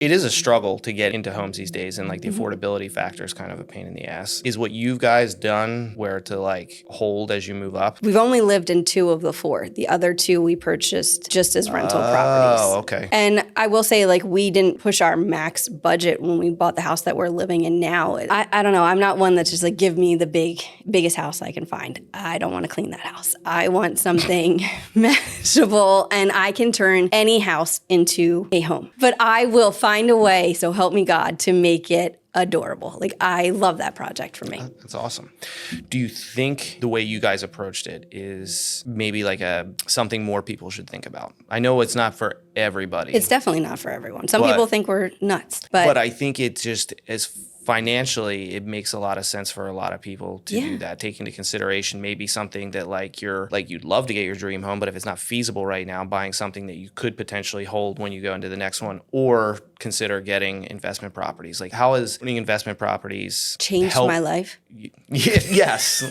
It is a struggle to get into homes these days, and like the affordability factor is kind of a pain in the ass. Is what you've guys done where to like hold as you move up? We've only lived in 2 of the 4. The other 2 we purchased just as rental properties. Oh, okay. And I will say, like, we didn't push our max budget when we bought the house that we're living in now. I don't know. I'm not one that's just like, give me the biggest house I can find. I don't want to clean that house. I want something manageable, and I can turn any house into a home. But I will find a way, so help me God, to make it adorable. Like, I love that project for me. That's awesome. Do you think the way you guys approached it is maybe like something more people should think about? I know it's not for everybody. It's definitely not for everyone. Some people think we're nuts, but I think it just financially, it makes a lot of sense for a lot of people to do that, take into consideration maybe something that you'd love to get your dream home, but if it's not feasible right now, buying something that you could potentially hold when you go into the next one, or consider getting investment properties. Like, how has owning investment properties changed my life? Yes.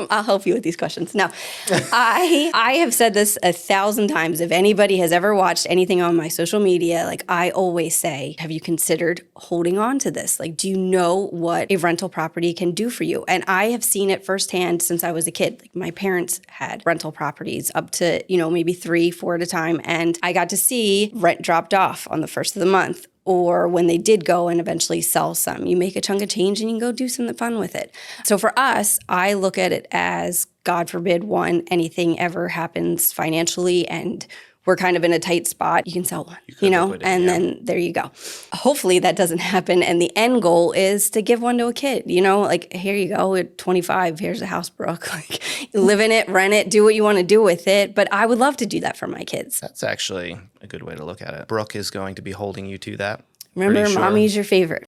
I'll help you with these questions. Now, I have said this 1,000 times. If anybody has ever watched anything on my social media, like, I always say, have you considered holding on to this? Like, do you know what a rental property can do for you? And I have seen it firsthand since I was a kid. Like, my parents had rental properties up to, maybe 3, 4 at a time. And I got to see rent dropped off on the first of the month. Or when they did go and eventually sell some, you make a chunk of change and you can go do something fun with it. So for us, I look at it as, God forbid, anything ever happens financially and we're kind of in a tight spot, you can sell one, then there you go. Hopefully that doesn't happen. And the end goal is to give one to a kid, like, here you go at 25, here's a house, Brooke. Like, live in it, rent it, do what you want to do with it. But I would love to do that for my kids. That's actually a good way to look at it. Brooke is going to be holding you to that. Remember, mommy's your favorite.